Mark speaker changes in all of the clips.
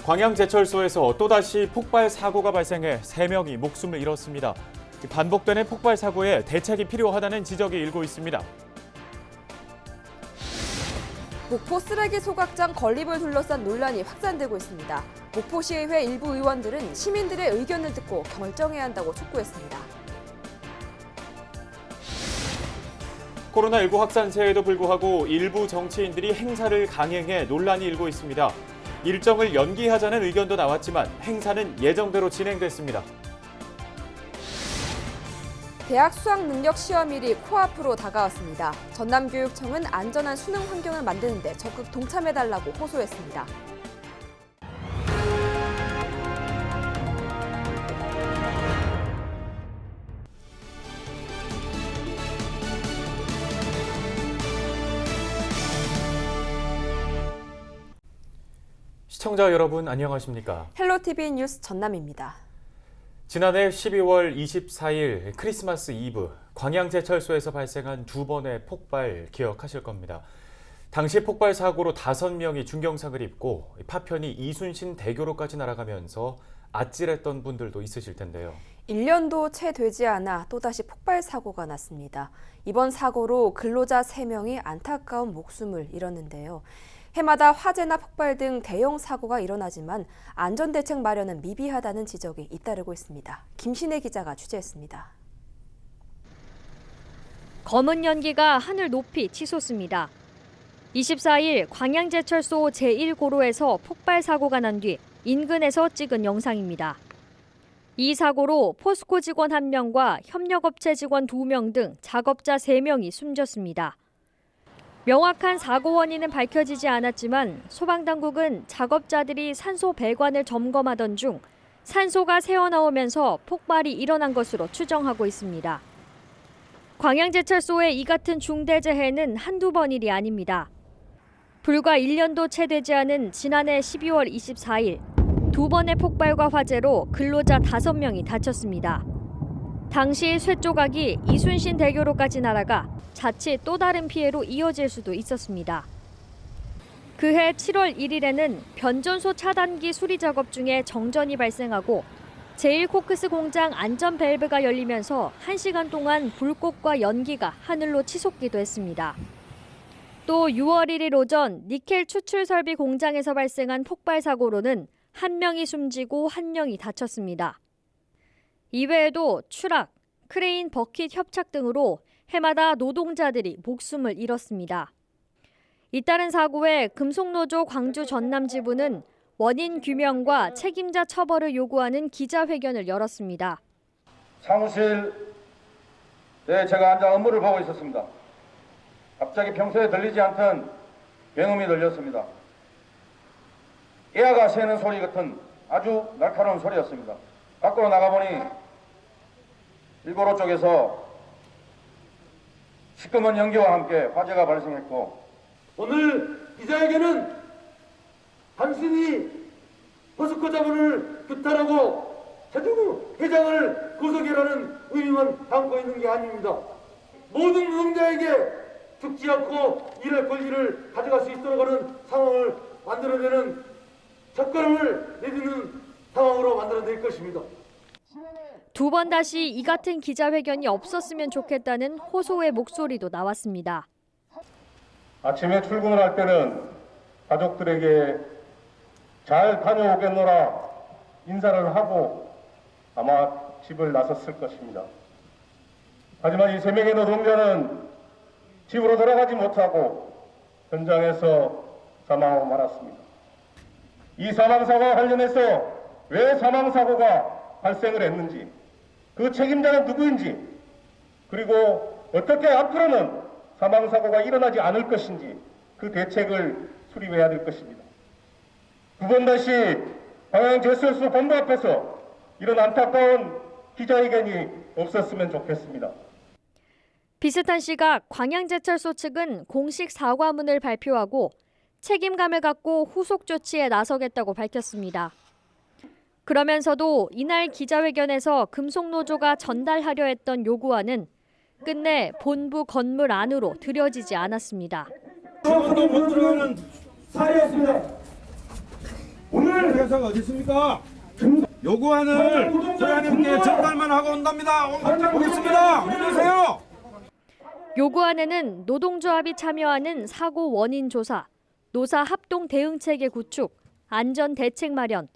Speaker 1: 광양제철소에서 또다시 폭발 사고가 발생해 3명이 목숨을 잃었습니다. 반복되는 폭발 사고에 대책이 필요하다는 지적이 일고 있습니다.
Speaker 2: 목포 쓰레기 소각장 건립을 둘러싼 논란이 확산되고 있습니다. 목포시의회 일부 의원들은 시민들의 의견을 듣고 결정해야 한다고 촉구했습니다.
Speaker 1: 코로나19 확산세에도 불구하고 일부 정치인들이 행사를 강행해 논란이 일고 있습니다. 일정을 연기하자는 의견도 나왔지만 행사는 예정대로 진행됐습니다.
Speaker 2: 대학 수학능력 시험일이 코앞으로 다가왔습니다. 전남교육청은 안전한 수능 환경을 만드는 데 적극 동참해달라고 호소했습니다.
Speaker 1: 시청자 여러분 안녕하십니까?
Speaker 2: 헬로티비 뉴스 전남입니다.
Speaker 1: 지난해 12월 24일 크리스마스 이브 광양제철소에서 발생한 2번의 폭발 기억하실 겁니다. 당시 폭발 사고로 5명이 중경상을 입고 파편이 이순신 대교로까지 날아가면서 아찔했던 분들도 있으실 텐데요.
Speaker 2: 1년도 채 되지 않아 또다시 폭발 사고가 났습니다. 이번 사고로 근로자 3명이 안타까운 목숨을 잃었는데요. 해마다 화재나 폭발 등 대형 사고가 일어나지만 안전대책 마련은 미비하다는 지적이 잇따르고 있습니다. 김신혜 기자가 취재했습니다.
Speaker 3: 검은 연기가 하늘 높이 치솟습니다. 24일 광양제철소 제1고로에서 폭발 사고가 난 뒤 인근에서 찍은 영상입니다. 이 사고로 포스코 직원 1명과 협력업체 직원 2명 등 작업자 3명이 숨졌습니다. 명확한 사고 원인은 밝혀지지 않았지만 소방당국은 작업자들이 산소 배관을 점검하던 중 산소가 새어나오면서 폭발이 일어난 것으로 추정하고 있습니다. 광양제철소의 이 같은 중대재해는 한두 번 일이 아닙니다. 불과 1년도 채 되지 않은 지난해 12월 24일 2번의 폭발과 화재로 근로자 5명이 다쳤습니다. 당시 쇠조각이 이순신 대교로까지 날아가 자칫 또 다른 피해로 이어질 수도 있었습니다. 그해 7월 1일에는 변전소 차단기 수리 작업 중에 정전이 발생하고 제1코크스 공장 안전 밸브가 열리면서 1시간 동안 불꽃과 연기가 하늘로 치솟기도 했습니다. 또 6월 1일 오전 니켈 추출 설비 공장에서 발생한 폭발 사고로는 1명이 숨지고 1명이 다쳤습니다. 이외에도 추락, 크레인 버킷 협착 등으로 해마다 노동자들이 목숨을 잃었습니다. 잇따른 사고에 금속노조 광주 전남지부는 원인 규명과 책임자 처벌을 요구하는 기자회견을 열었습니다.
Speaker 4: 사무실에 제가 앉아 업무를 보고 있었습니다. 갑자기 평소에 들리지 않던 굉음이 들렸습니다. 애아가 새는 소리 같은 아주 날카로운 소리였습니다. 밖으로 나가보니 일고로 쪽에서 시꺼먼 연기와 함께 화재가 발생했고,
Speaker 5: 오늘 기자회견은 단순히 포스코 자본을 규탄하고 최동우 회장을 구속이라는 의미만 담고 있는 게 아닙니다. 모든 노동자에게 죽지 않고 일할 권리를 가져갈 수 있도록 하는 상황을 만들어내는 첫걸음을 내딛는 상황으로 만들어낼 것입니다.
Speaker 3: 2번 다시 이 같은 기자회견이 없었으면 좋겠다는 호소의 목소리도 나왔습니다.
Speaker 4: 아침에 출근을 할 때는 가족들에게 잘 다녀오겠노라 인사를 하고 아마 집을 나섰을 것입니다. 하지만 이 3명의 노동자는 집으로 돌아가지 못하고 현장에서 사망하고 말았습니다. 이 사망사고와 관련해서 왜 사망사고가 발생을 했는지, 그 책임자는 누구인지, 그리고 어떻게 앞으로는 사망사고가 일어나지 않을 것인지 그 대책을 수립해야 될 것입니다. 2번 다시 광양제철소 본부 앞에서 이런 안타까운 기자회견이 없었으면 좋겠습니다.
Speaker 3: 비슷한 시각 광양제철소 측은 공식 사과문을 발표하고 책임감을 갖고 후속 조치에 나서겠다고 밝혔습니다. 그러면서도 이날 기자회견에서 금속노조가 전달하려 했던 요구안은 끝내 본부 건물 안으로 들여지지 않았습니다.
Speaker 5: 아무도 못 들어가는 사례였습니다.
Speaker 6: 오늘 대상 어디 있습니까? 요구안을 소장님께 전달만 하고 온답니다. 오겠습니다. 문주세요.
Speaker 3: 요구안에는 노동조합이 참여하는 사고 원인 조사, 노사 합동 대응 체계 구축, 안전 대책 마련,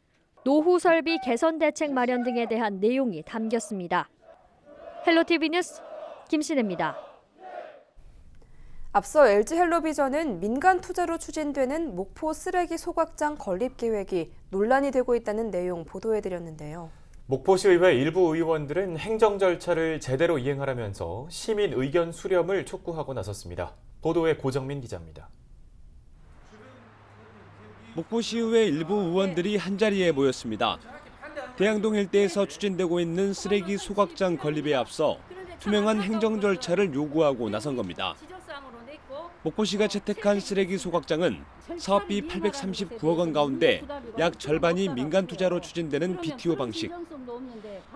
Speaker 3: 노후 설비 개선 대책 마련 등에 대한 내용이 담겼습니다. 헬로티비 뉴스 김신혜입니다.
Speaker 2: 앞서 LG헬로비전은 민간 투자로 추진되는 목포 쓰레기 소각장 건립 계획이 논란이 되고 있다는 내용 보도해드렸는데요.
Speaker 1: 목포시의회 일부 의원들은 행정 절차를 제대로 이행하라면서 시민 의견 수렴을 촉구하고 나섰습니다. 보도에 고정민 기자입니다.
Speaker 7: 목포시의회 일부 의원들이 한자리에 모였습니다. 대양동 일대에서 추진되고 있는 쓰레기 소각장 건립에 앞서 투명한 행정 절차를 요구하고 나선 겁니다. 목포시가 채택한 쓰레기 소각장은 사업비 839억 원 가운데 약 절반이 민간 투자로 추진되는 BTO 방식.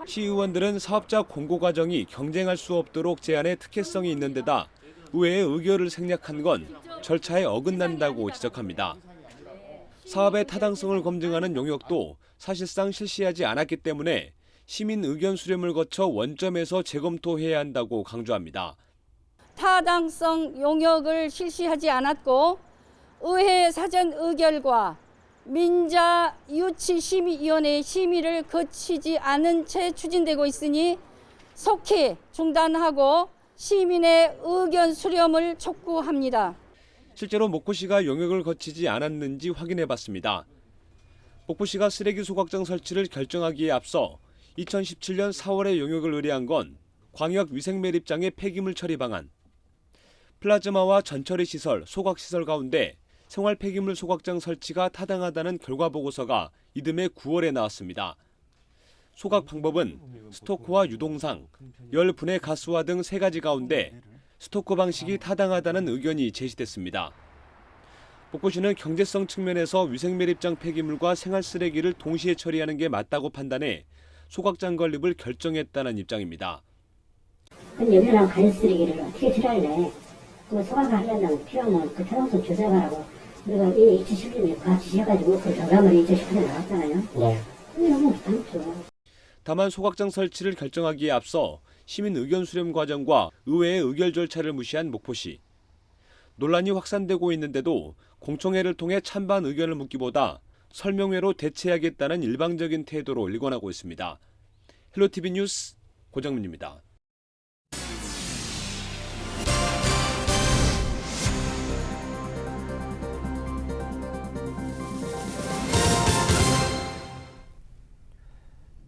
Speaker 7: 시의원들은 사업자 공고 과정이 경쟁할 수 없도록 제안에 특혜성이 있는 데다 의회의 의결을 생략한 건 절차에 어긋난다고 지적합니다. 사업의 타당성을 검증하는 용역도 사실상 실시하지 않았기 때문에 시민 의견 수렴을 거쳐 원점에서 재검토해야 한다고 강조합니다.
Speaker 8: 타당성 용역을 실시하지 않았고 의회 사전 의결과 민자 유치심의위원회 심의를 거치지 않은 채 추진되고 있으니 속히 중단하고 시민의 의견 수렴을 촉구합니다.
Speaker 7: 실제로 목포시가 용역을 거치지 않았는지 확인해봤습니다. 목포시가 쓰레기 소각장 설치를 결정하기에 앞서 2017년 4월에 용역을 의뢰한 건 광역 위생매립장의 폐기물 처리 방안, 플라즈마와 전처리 시설, 소각 시설 가운데 생활 폐기물 소각장 설치가 타당하다는 결과 보고서가 이듬해 9월에 나왔습니다. 소각 방법은 스토커와 유동상, 열 분해 가스화 등 3가지 가운데 스토커 방식이 타당하다는 의견이 제시됐습니다. 목포시는 경제성 측면에서 위생매립장 폐기물과 생활 쓰레기를 동시에 처리하는 게 맞다고 판단해 소각장 건립을 결정했다는 입장입니다.
Speaker 9: 여기랑 가연 쓰레기를 어떻게 처리할래? 그 소각을 하려면 필요하면 그 타당성 조사하라고 우리가 이 2017년에 같이 시작해가지고 그 결과물이 2018년에 나왔잖아요. 네. 너무 많죠.
Speaker 7: 다만 소각장 설치를 결정하기에 앞서 시민 의견 수렴 과정과 의회의 의결 절차를 무시한 목포시. 논란이 확산되고 있는데도 공청회를 통해 찬반 의견을 묻기보다 설명회로 대체하겠다는 일방적인 태도로 일관하고 있습니다. 헬로티비 뉴스 고정민입니다.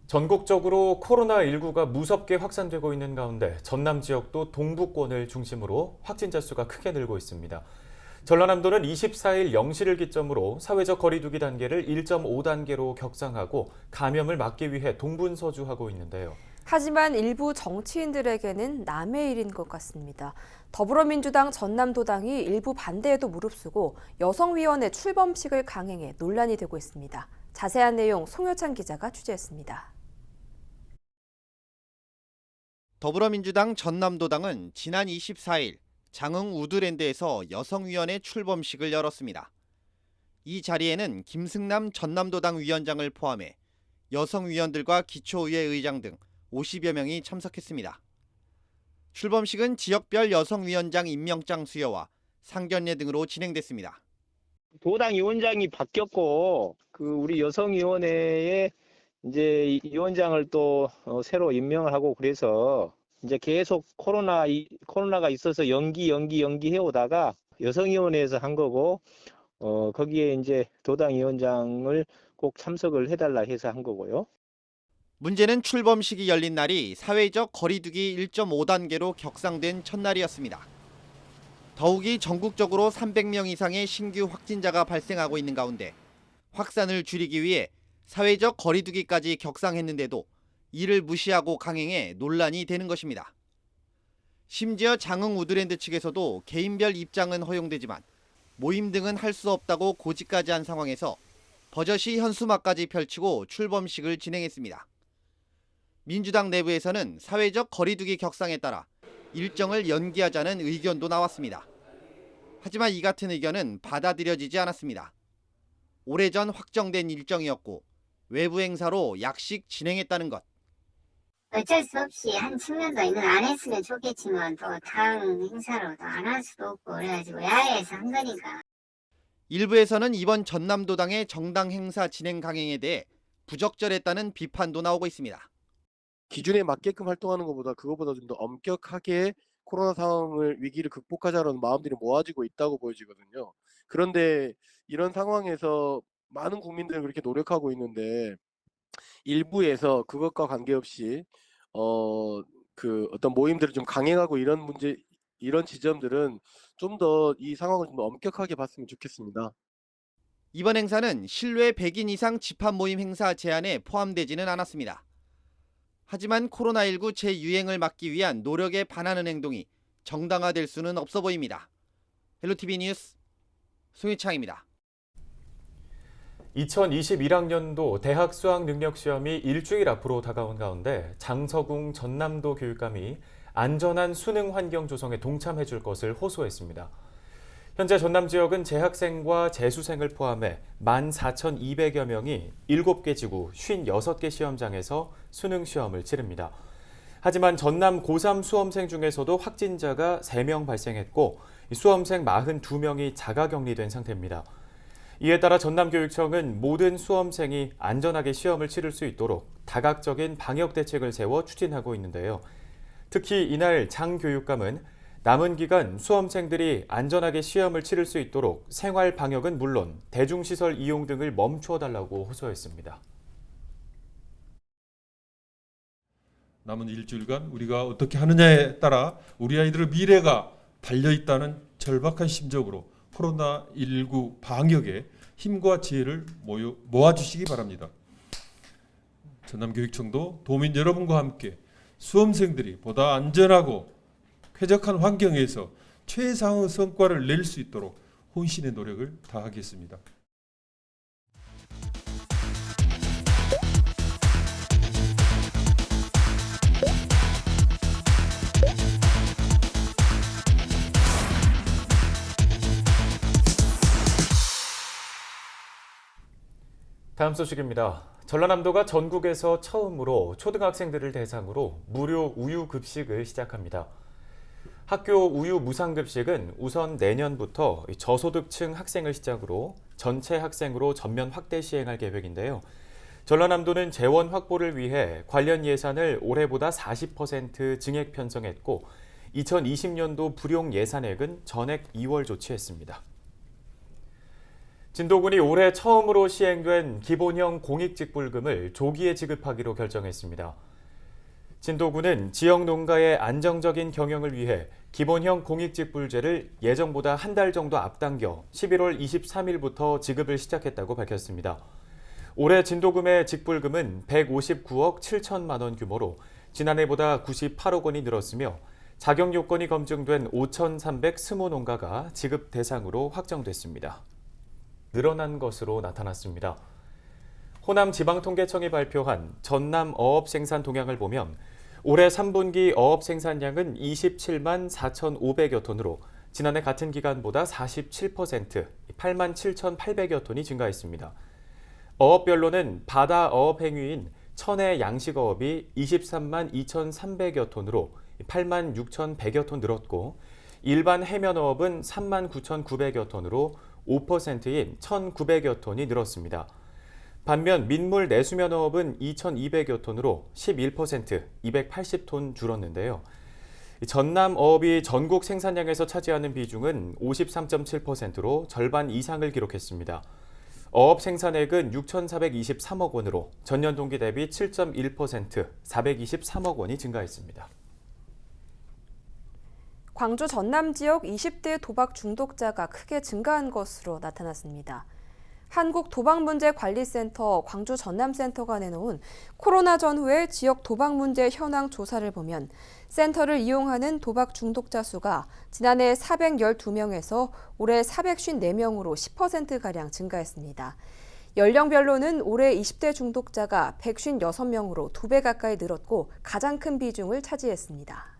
Speaker 1: 전국적으로 코로나19가 무섭게 확산되고 있는 가운데 전남 지역도 동부권을 중심으로 확진자 수가 크게 늘고 있습니다. 전라남도는 24일 0시를 기점으로 사회적 거리 두기 단계를 1.5단계로 격상하고 감염을 막기 위해 동분서주하고 있는데요.
Speaker 2: 하지만 일부 정치인들에게는 남의 일인 것 같습니다. 더불어민주당 전남도당이 일부 반대에도 무릅쓰고 여성위원회 출범식을 강행해 논란이 되고 있습니다. 자세한 내용 송효찬 기자가 취재했습니다.
Speaker 10: 더불어민주당 전남도당은 지난 24일 장흥 우드랜드에서 여성위원회 출범식을 열었습니다. 이 자리에는 김승남 전남도당 위원장을 포함해 여성위원들과 기초의회 의장 등 50여 명이 참석했습니다. 출범식은 지역별 여성위원장 임명장 수여와 상견례 등으로 진행됐습니다.
Speaker 11: 도당 위원장이 바뀌었고 우리 여성위원회에 이제 위원장을 또 새로 임명을 하고 그래서 이제 계속 코로나가 있어서 연기해 오다가 여성위원회에서 한 거고 거기에 이제 도당 위원장을 꼭 참석을 해달라 해서 한 거고요.
Speaker 10: 문제는 출범식이 열린 날이 사회적 거리두기 1.5단계로 격상된 첫날이었습니다. 더욱이 전국적으로 300명 이상의 신규 확진자가 발생하고 있는 가운데 확산을 줄이기 위해 사회적 거리두기까지 격상했는데도 이를 무시하고 강행해 논란이 되는 것입니다. 심지어 장흥 우드랜드 측에서도 개인별 입장은 허용되지만 모임 등은 할 수 없다고 고지까지 한 상황에서 버젓이 현수막까지 펼치고 출범식을 진행했습니다. 민주당 내부에서는 사회적 거리두기 격상에 따라 일정을 연기하자는 의견도 나왔습니다. 하지만 이 같은 의견은 받아들여지지 않았습니다. 오래전 확정된 일정이었고 외부 행사로 약식 진행했다는 것.
Speaker 9: 어쩔 수 없이 한 측면도 이건 안 했으면 좋겠지만 또 다음 행사로 또 안 할 수도 없고 그래가지고 야외에서 한 거니까.
Speaker 10: 일부에서는 이번 전남도당의 정당 행사 진행 강행에 대해 부적절했다는 비판도 나오고 있습니다.
Speaker 12: 기준에 맞게끔 활동하는 것보다 그것보다 좀 더 엄격하게 코로나 상황을 위기를 극복하자는 마음들이 모아지고 있다고 보여지거든요. 그런데 이런 상황에서 많은 국민들은 그렇게 노력하고 있는데 일부에서 그것과 관계없이 어떤 모임들을 좀 강행하고 이런 문제, 이런 지점들은 좀 더 이 상황을 좀 더 엄격하게 봤으면 좋겠습니다.
Speaker 10: 이번 행사는 실외 100인 이상 집합 모임 행사 제한에 포함되지는 않았습니다. 하지만 코로나19 재유행을 막기 위한 노력에 반하는 행동이 정당화될 수는 없어 보입니다. 헬로티비 뉴스 송유창입니다.
Speaker 1: 2021학년도 대학 수학 능력 시험이 일주일 앞으로 다가온 가운데 장서궁 전남도 교육감이 안전한 수능 환경 조성에 동참해 줄 것을 호소했습니다. 현재 전남 지역은 재학생과 재수생을 포함해 14,200여 명이 7개 지구 56개 시험장에서 수능 시험을 치릅니다. 하지만 전남 고3 수험생 중에서도 확진자가 3명 발생했고 수험생 42명이 자가격리된 상태입니다. 이에 따라 전남교육청은 모든 수험생이 안전하게 시험을 치를 수 있도록 다각적인 방역 대책을 세워 추진하고 있는데요. 특히 이날 장 교육감은 남은 기간 수험생들이 안전하게 시험을 치를 수 있도록 생활 방역은 물론 대중시설 이용 등을 멈추어 달라고 호소했습니다.
Speaker 13: 남은 일주일간 우리가 어떻게 하느냐에 따라 우리 아이들의 미래가 달려있다는 절박한 심정으로 코로나19 방역에 힘과 지혜를 모아주시기 바랍니다. 전남교육청도 도민 여러분과 함께 수험생들이 보다 안전하고 쾌적한 환경에서 최상의 성과를 낼 수 있도록 혼신의 노력을 다하겠습니다.
Speaker 1: 다음 소식입니다. 전라남도가 전국에서 처음으로 초등학생들을 대상으로 무료 우유 급식을 시작합니다. 학교 우유 무상급식은 우선 내년부터 저소득층 학생을 시작으로 전체 학생으로 전면 확대 시행할 계획인데요. 전라남도는 재원 확보를 위해 관련 예산을 올해보다 40% 증액 편성했고 2020년도 불용 예산액은 전액 2월 조치했습니다. 진도군이 올해 처음으로 시행된 기본형 공익직불금을 조기에 지급하기로 결정했습니다. 진도군은 지역 농가의 안정적인 경영을 위해 기본형 공익직불제를 예정보다 한 달 정도 앞당겨 11월 23일부터 지급을 시작했다고 밝혔습니다. 올해 진도군의 직불금은 159억 7천만 원 규모로 지난해보다 98억 원이 늘었으며 자격 요건이 검증된 5,320농가가 지급 대상으로 확정됐습니다. 늘어난 것으로 나타났습니다. 호남지방통계청이 발표한 전남 어업 생산 동향을 보면 올해 3분기 어업 생산량은 27만 4,500여 톤으로 지난해 같은 기간보다 47%, 8만 7,800여 톤이 증가했습니다. 어업별로는 바다 어업 행위인 천혜 양식어업이 23만 2,300여 톤으로 8만 6,100여 톤 늘었고 일반 해면어업은 3만 9,900여 톤으로 5%인 1,900여 톤이 늘었습니다. 반면 민물 내수면어업은 2,200여 톤으로 11%, 280톤 줄었는데요. 전남어업이 전국 생산량에서 차지하는 비중은 53.7%로 절반 이상을 기록했습니다. 어업 생산액은 6,423억 원으로 전년 동기 대비 7.1%, 423억 원이 증가했습니다.
Speaker 2: 광주 전남 지역 20대 도박 중독자가 크게 증가한 것으로 나타났습니다. 한국도박문제관리센터 광주 전남센터가 내놓은 코로나 전후의 지역 도박문제 현황 조사를 보면 센터를 이용하는 도박 중독자 수가 지난해 412명에서 올해 454명으로 10%가량 증가했습니다. 연령별로는 올해 20대 중독자가 156명으로 2배 가까이 늘었고 가장 큰 비중을 차지했습니다.